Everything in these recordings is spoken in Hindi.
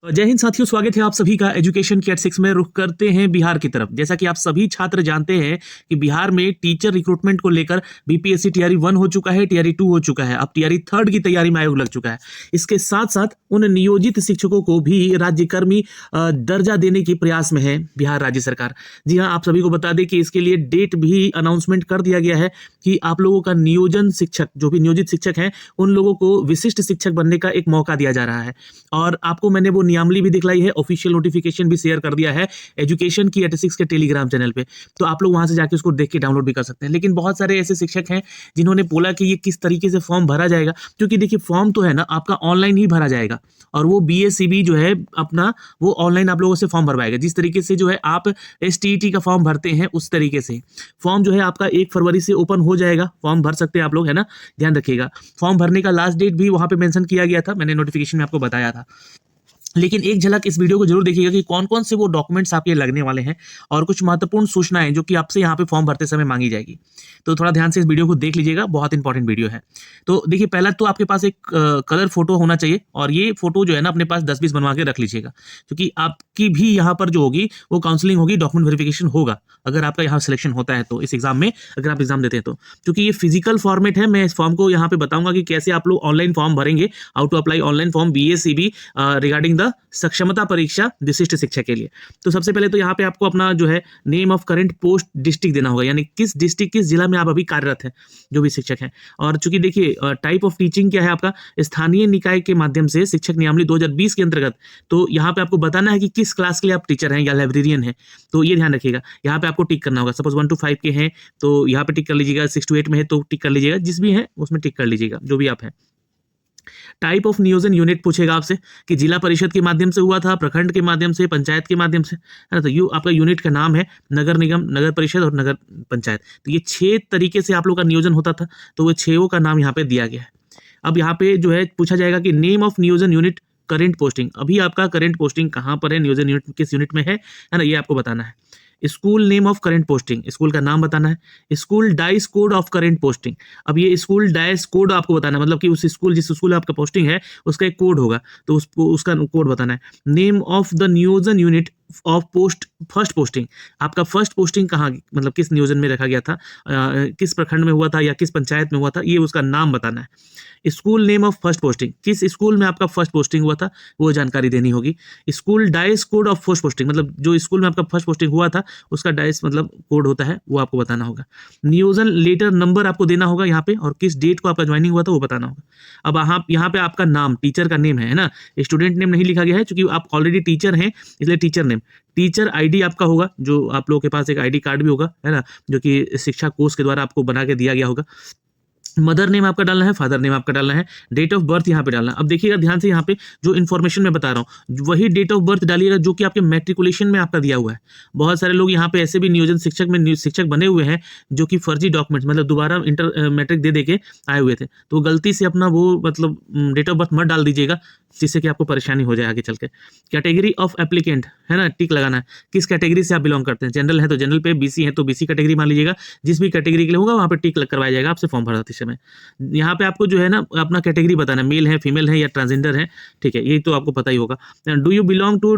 जय हिंद साथियों, स्वागत है आप सभी का एजुकेशन की एट 6 में। रुख करते हैं बिहार की तरफ। जैसा कि आप सभी छात्र जानते हैं कि बिहार में टीचर रिक्रूटमेंट को लेकर बीपीएससी टीआरई 1 हो चुका है, टीआरई 2 हो चुका है, अब टीआरई 3 की तैयारी में आयोग लग चुका है। इसके साथ साथ उन नियोजित शिक्षकों को भी राज्यकर्मी दर्जा देने के प्रयास में है बिहार राज्य सरकार। जी हाँ, आप सभी को बता दें कि इसके लिए डेट भी अनाउंसमेंट कर दिया गया है कि आप लोगों का नियोजन शिक्षक, जो भी नियोजित शिक्षक हैं, उन लोगों को विशिष्ट शिक्षक बनने का एक मौका दिया जा रहा है। और आपको मैंने वो नियमावली भी दिखलाई है, ऑफिशियल नोटिफिकेशन भी शेयर कर दिया है एजुकेशन की 86 के टेलीग्राम चैनल पे, तो आप लोग वहां से जाके उसको देख के डाउनलोड भी कर सकते हैं। लेकिन बहुत सारे ऐसे शिक्षक हैं जिन्होंने बोला कि ये किस तरीके से फॉर्म भरा जाएगा, क्योंकि देखिए फॉर्म तो है ना आपका ऑनलाइन ही भरा जाएगा, और वो बीएससीबी जो है अपना वो ऑनलाइन आप लोगों से फॉर्म भरवाएगा। जिस तरीके से जो है आप एसटीईटी का फॉर्म भरते हैं उस तरीके से फॉर्म जो है आपका 1 फरवरी से ओपन हो जाएगा। फॉर्म भर सकते हैं आप लोग, है ना, ध्यान रखिएगा। फॉर्म भरने का लास्ट डेट भी वहां पे मेंशन किया गया था, मैंने नोटिफिकेशन में आपको बताया था। लेकिन एक झलक इस वीडियो को जरूर देखिएगा कि कौन कौन से वो डॉक्यूमेंट्स आपके लगने वाले हैं और कुछ महत्वपूर्ण सूचनाएं जो कि आपसे यहाँ पे फॉर्म भरते समय मांगी जाएगी। तो थोड़ा ध्यान से इस वीडियो को देख लीजिएगा, बहुत इंपॉर्टेंट वीडियो है। तो देखिए, पहला तो आपके पास एक कलर फोटो होना चाहिए, और ये फोटो जो है ना अपने पास 10-20 बनवा के रख लीजिएगा, क्योंकि आपकी भी यहाँ पर जो होगी वो काउंसलिंग होगी, डॉक्यूमेंट वेरिफिकेशन होगा अगर आपका यहाँ सिलेक्शन होता है तो, इस एग्जाम में अगर आप एग्जाम देते हैं तो। क्योंकि ये फिजिकल फॉर्मेट है, मैं इस फॉर्म को यहाँ पे बताऊंगा कि कैसे आप लोग ऑनलाइन फॉर्म भरेंगे, how to apply online form BSCB regarding the सक्षमता परीक्षा विशिष्ट शिक्षा के लिए। तो सबसे पहले तो यहाँ पे आपको अपना जो है name of current post district देना होगा, यानी किस डिस्ट्रिक्ट, किस जिला में आप अभी कार्यरत हैं जो भी शिक्षक हैं। और चूंकि देखिए टाइप ऑफ टीचिंग क्या है आपका, स्थानीय निकाय के माध्यम से शिक्षक नियमावली 2020 के अंतर्गत, तो यहाँ पे आपको बताना है कि किस क्लास के लिए आप टीचर हैं या लाइब्रेरियन हैं, तो ये ध्यान रखिएगा। यहाँ पे आपको टिक करना होगा। सपोज 1 to 5 के हैं तो यहाँ पे टिक कर लीजिएगा, 6 to 8 में है तो टिक कर लीजिएगा, जिस भी है उसमें टिक कर लीजिएगा, जो भी आप हैं। टाइप ऑफ नियोजन यूनिट पूछेगा आपसे कि जिला परिषद के माध्यम से हुआ था, प्रखंड के माध्यम से, पंचायत के माध्यम से, है ना। तो यू आपका यूनिट का नाम है नगर निगम, नगर परिषद और नगर पंचायत। तो ये 6 तरीके से आप लोग का नियोजन होता था, तो वो 6 का नाम यहाँ पे दिया गया है। अब यहाँ पे जो है पूछा जाएगा कि नेम ऑफ नियोजन यूनिट करेंट पोस्टिंग, अभी आपका करेंट पोस्टिंग कहाँ पर है, नियोजन यूनिट किस यूनिट में है ना, ये आपको बताना है। School name of current posting, school का नाम बताना है। School dice code of current posting, अब ये स्कूल डाइस कोड आपको बताना है, मतलब कि उस स्कूल, जिस स्कूल में आपका पोस्टिंग है उसका एक कोड होगा, तो उसका कोड बताना है। नेम ऑफ द नियोजन unit of post first posting, आपका फर्स्ट पोस्टिंग कहाँ, मतलब किस नियोजन में रखा गया था, किस प्रखंड में हुआ था या किस पंचायत में हुआ था, ये उसका नाम बताना है। School name of first posting, किस स्कूल में आपका फर्स्ट पोस्टिंग हुआ था वो जानकारी देनी होगी। School dice code of first posting, मतलब जो स्कूल में आपका फर्स्ट पोस्टिंग हुआ था उसका डाइस मतलब कोड होता है, वो आपको बताना होगा। नियोजन लेटर नंबर आपको देना होगा यहाँ पे, और किस डेट को आपका ज्वाइनिंग हुआ था वो बताना होगा। अब आप यहाँ पे आपका नाम, टीचर का नेम है ना, स्टूडेंट नेम नहीं लिखा गया है क्योंकि आप ऑलरेडी टीचर हैं, इसलिए टीचर नेम। टीचर आईडी आपका होगा, जो आप लोगों के पास एक आईडी कार्ड भी होगा, है ना, जो कि शिक्षा कोष के द्वारा आपको बना के दिया गया होगा। मदर नेम आपका डालना है, फादर नेम आपका डालना है, डेट ऑफ बर्थ यहाँ पे डालना है। अब देखिएगा ध्यान से, यहाँ पे जो इन्फॉर्मेशन मैं बता रहा हूँ वही डेट ऑफ बर्थ डालिएगा जो कि आपके मैट्रिकुलेशन में आपका दिया हुआ है। बहुत सारे लोग यहाँ पे ऐसे भी नियोजन शिक्षक में शिक्षक बने हुए हैं जो कि फर्जी डॉक्यूमेंट्स, मतलब दोबारा इंटर मैट्रिक दे के आए हुए थे, तो गलती से अपना वो मतलब डेट ऑफ बर्थ मत डाल दीजिएगा, जिससे कि आपको परेशानी हो जाए आगे चल के। कैटेगरी ऑफ एप्लीकेंट, है ना, टिक लगाना है, किस कैटेगरी से आप बिलोंग करते हैं। जनरल है तो जनरल पे, बीसी है तो बीसी कैटेगरी मान लीजिएगा, जिस भी कैटेगरी के लिए होगा वहाँ पे टिक करवाया जाएगा आपसे फॉर्म भरते समय। यहाँ पे आपको जो है ना अपना कैटेगरी बताना है, मेल है, फीमेल है या ट्रांसजेंडर है, ठीक है, ये तो आपको पता ही होगा। Do you belong to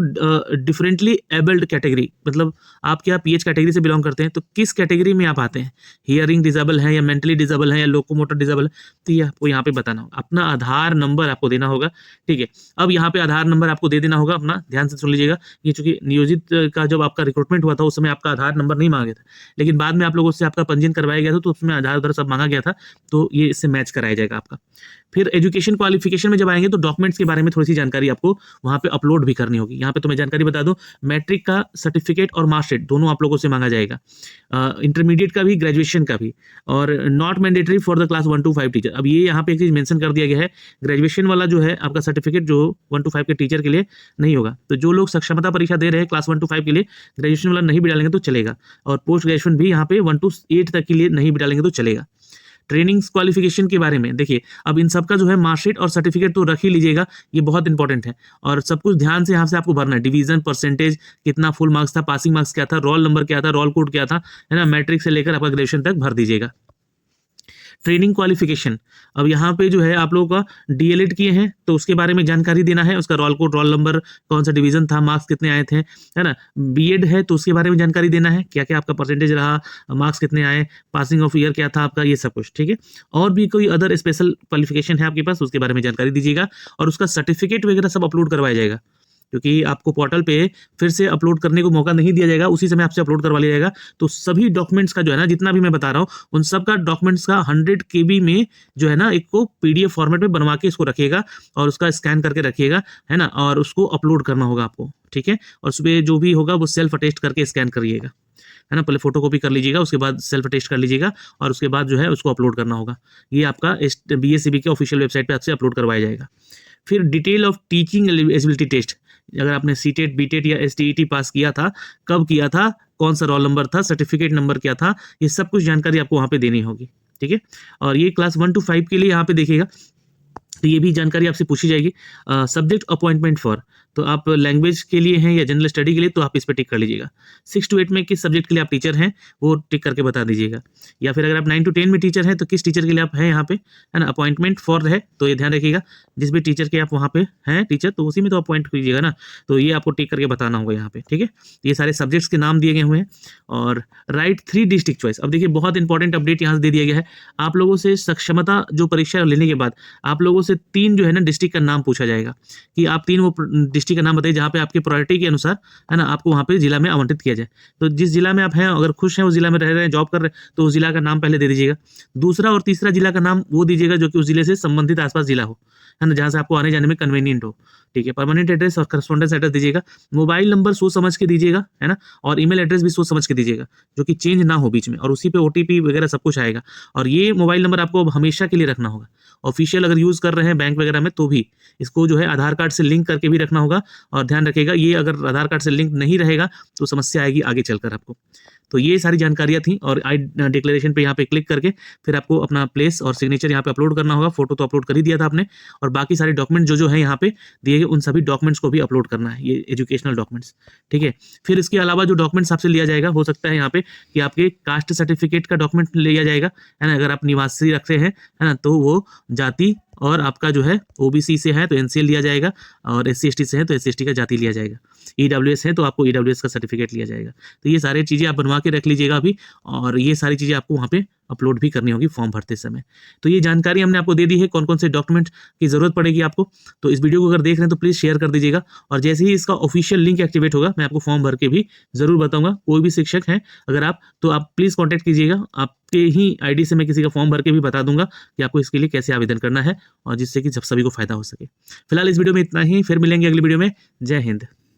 differently abled category, मतलब आप क्या पीएच कैटेगरी से बिलोंग करते हैं, तो किस कैटेगरी में आप आते हैं, हियरिंग डिसेबल है या मेंटली डिसेबल है या लोकोमोटर डिसेबल है, तो ये आपको यहाँ पे बताना होगा। अपना आधार नंबर आपको देना होगा, ठीक है। अब यहाँ पे आधार नंबर आपको दे देना होगा अपना, ध्यान से सुन लीजिएगा, ये चूंकि नियोजित का जब आपका रिक्रूटमेंट हुआ था उस समय आपका आधार नंबर नहीं मांगा था, लेकिन बाद में आप लोगों से आपका पंजीयन करवाया गया था तो उसमें आधार उधार सब मांगा गया था, तो ये इससे मैच कराया जाएगा आपका। फिर एजुकेशन क्वालिफिकेशन में जब आएंगे तो डॉक्यूमेंट्स के बारे में थोड़ी सी जानकारी आपको वहाँ पे अपलोड भी करनी होगी। यहाँ पे तो मैं जानकारी बता दूं, मैट्रिक का सर्टिफिकेट और मार्कशीट दोनों आप लोगों से मांगा जाएगा, इंटरमीडिएट का भी, ग्रेजुएशन का भी, और not mandatory for the class 1 to 5 teacher. अब ये यहाँ पे एक चीज मेंशन कर दिया गया है, ग्रेजुएशन वाला जो है आपका सर्टिफिकेट जो 1 to 5 के टीचर के लिए नहीं होगा, तो जो लोग सक्षमता परीक्षा दे रहे हैं क्लास 1 to 5 के लिए ग्रेजुएशन वाला नहीं भी डालेंगे तो चलेगा, और पोस्ट ग्रेजुएशन भी यहाँ पे 1 to 8 तक के लिए नहीं भी डालेंगे तो चलेगा। ट्रेनिंग क्वालिफिकेशन के बारे में देखिए, अब इन सब का जो है मार्कशीट और सर्टिफिकेट तो रख ही लीजिएगा, ये बहुत इंपॉर्टेंट है, और सब कुछ ध्यान से यहाँ से आपको भरना है। डिवीजन, परसेंटेज, कितना फुल मार्क्स था, पासिंग मार्क्स क्या था, रोल नंबर क्या था, रोल कोड क्या था, है ना, मैट्रिक से लेकर आपका ग्रेजुएशन तक भर दीजिएगा। ट्रेनिंग क्वालिफिकेशन, अब यहाँ पे जो है आप लोगों का डीएलएड किए हैं तो उसके बारे में जानकारी देना है, उसका रोल कोड, रोल नंबर, कौन सा डिवीजन था, मार्क्स कितने आए थे, है ना। बीएड है तो उसके बारे में जानकारी देना है, क्या क्या आपका परसेंटेज रहा, मार्क्स कितने आए, पासिंग ऑफ ईयर क्या था आपका, ये सब कुछ, ठीक है। और भी कोई अदर स्पेशल क्वालिफिकेशन है आपके पास, उसके बारे में जानकारी दीजिएगा, और उसका सर्टिफिकेट वगैरह सब अपलोड करवाया जाएगा, क्योंकि आपको पोर्टल पे फिर से अपलोड करने को मौका नहीं दिया जाएगा, उसी समय आपसे अपलोड करवा लिया जाएगा। तो सभी डॉक्यूमेंट्स का जो है ना, जितना भी मैं बता रहा हूँ उन सब का डॉक्यूमेंट्स का 100 KB में जो है ना, एक को PDF फॉर्मेट में बनवा के इसको रखिएगा और उसका स्कैन करके रखिएगा, है ना, और उसको अपलोड करना होगा आपको, ठीक है। और सुबह जो भी होगा वो सेल्फ अटेस्ट करके स्कैन करिएगा, है ना, पहले फोटो कॉपी कर लीजिएगा, उसके बाद सेल्फ अटेस्ट कर लीजिएगा और उसके बाद जो है उसको अपलोड करना होगा। ये आपका BSCB के ऑफिशियल वेबसाइट पे आपसे अपलोड करवाया जाएगा। फिर detail of teaching eligibility test, अगर आपने सीटेट, बीटेट या STET पास किया था, कब किया था, कौन सा रोल नंबर था, सर्टिफिकेट नंबर क्या था, ये सब कुछ जानकारी आपको वहाँ पे देनी होगी, ठीक है। और ये क्लास 1 to 5 के लिए यहाँ पे देखिएगा, तो ये भी जानकारी आपसे पूछी जाएगी। सब्जेक्ट अपॉइंटमेंट फॉर, तो आप लैंग्वेज के लिए हैं या जनरल स्टडी के लिए, तो आप इस पर टिक कर लीजिएगा। 6 to 8 में किस सब्जेक्ट के लिए आप टीचर हैं वो टिक करके बता दीजिएगा, या फिर अगर आप 9 to 10 में टीचर हैं तो किस टीचर के लिए आप हैं यहाँ पे, है ना। अपॉइंटमेंट फॉर है तो ये ध्यान रखिएगा, जिस भी टीचर के आप वहाँ पे हैं टीचर, तो उसी में तो अपॉइंट कीजिएगा ना, तो ये आपको टिक करके बताना होगा यहाँ पे, ठीक है। ये सारे सब्जेक्ट्स के नाम दिए गए हुए हैं। और राइट 3 डिस्ट्रिक्ट चॉइस, अब देखिए बहुत इंपॉर्टेंट अपडेट यहाँ से दे दिया गया है, आप लोगों से सक्षमता जो परीक्षा लेने के बाद आप लोगों से 3 जो है ना डिस्ट्रिक्ट का नाम पूछा जाएगा, कि आप 3 वो डिस्ट्रिक्ट का नाम बताइए जहाँ पे आपकी प्रायोरिटी के अनुसार, है ना, आपको वहाँ पे जिला में आवंटित किया जाए। तो जिस जिला में आप हैं, अगर खुश हैं, उस जिला में रह रहे हैं, जॉब कर रहे हैं, तो उस जिला का नाम पहले दे दीजिएगा। दूसरा और तीसरा जिला का नाम वो दीजिएगा जो कि उस जिले से संबंधित आसपास जिला हो, है ना, जहाँ से आपको आने जाने में कन्वीनियंट हो, ठीक है। परमानेंट एड्रेस और करस्पॉन्डेंस एड्रेस दीजिएगा। मोबाइल नंबर सोच समझ के दीजिएगा, है ना, और ईमेल एड्रेस भी सोच समझ के दीजिएगा, जो कि चेंज ना हो बीच में, और उसी पे OTP वगैरह सब कुछ आएगा। और ये मोबाइल नंबर आपको हमेशा के लिए रखना होगा। ऑफिशियल अगर यूज़ कर रहे हैं बैंक वगैरह में तो भी इसको जो है आधार कार्ड से लिंक करके भी रखना होगा। और ध्यान रखिएगा, ये अगर आधार कार्ड से लिंक नहीं रहेगा तो समस्या आएगी आगे चलकर आपको। तो ये सारी जानकारियाँ थी, और आई डिक्लेरेशन पे यहाँ पे क्लिक करके फिर आपको अपना प्लेस और सिग्नेचर यहाँ पे अपलोड करना होगा। फोटो तो अपलोड कर ही दिया था आपने, और बाकी सारे डॉक्यूमेंट जो है यहाँ पे दिए गए उन सभी डॉक्यूमेंट्स को भी अपलोड करना है, ये एजुकेशनल डॉक्यूमेंट्स, ठीक है। फिर इसके अलावा जो डॉक्यूमेंट्स आपसे लिया जाएगा, हो सकता है यहाँ पे कि आपके कास्ट सर्टिफिकेट का डॉक्यूमेंट लिया जाएगा, है ना, अगर आप निवासी रखते हैं, है ना, तो वो जाति, और आपका जो है OBC से है तो NCL लिया जाएगा, और SC/ST से है तो SC/ST का जाति लिया जाएगा, EWS है तो आपको EWS का सर्टिफिकेट लिया जाएगा। तो ये सारी चीज़ें आप बनवा के रख लीजिएगा अभी, और ये सारी चीज़ें आपको वहाँ पे अपलोड भी करनी होगी फॉर्म भरते समय। तो ये जानकारी हमने आपको दे दी है, कौन कौन से डॉक्यूमेंट की ज़रूरत पड़ेगी आपको। तो इस वीडियो को अगर देख रहे हैं तो प्लीज़ शेयर कर दीजिएगा, और जैसे ही इसका ऑफिशियल लिंक एक्टिवेट होगा मैं आपको फॉर्म भर के भी ज़रूर बताऊंगा। कोई भी शिक्षक हैं अगर आप, तो आप प्लीज़ कॉन्टैक्ट कीजिएगा, आपके ही ID से मैं किसी का फॉर्म भर के भी बता दूंगा कि आपको इसके लिए कैसे आवेदन करना है, और जिससे कि सभी को फायदा हो सके। फिलहाल इस वीडियो में इतना ही, फिर मिलेंगे अगली वीडियो में। जय हिंद।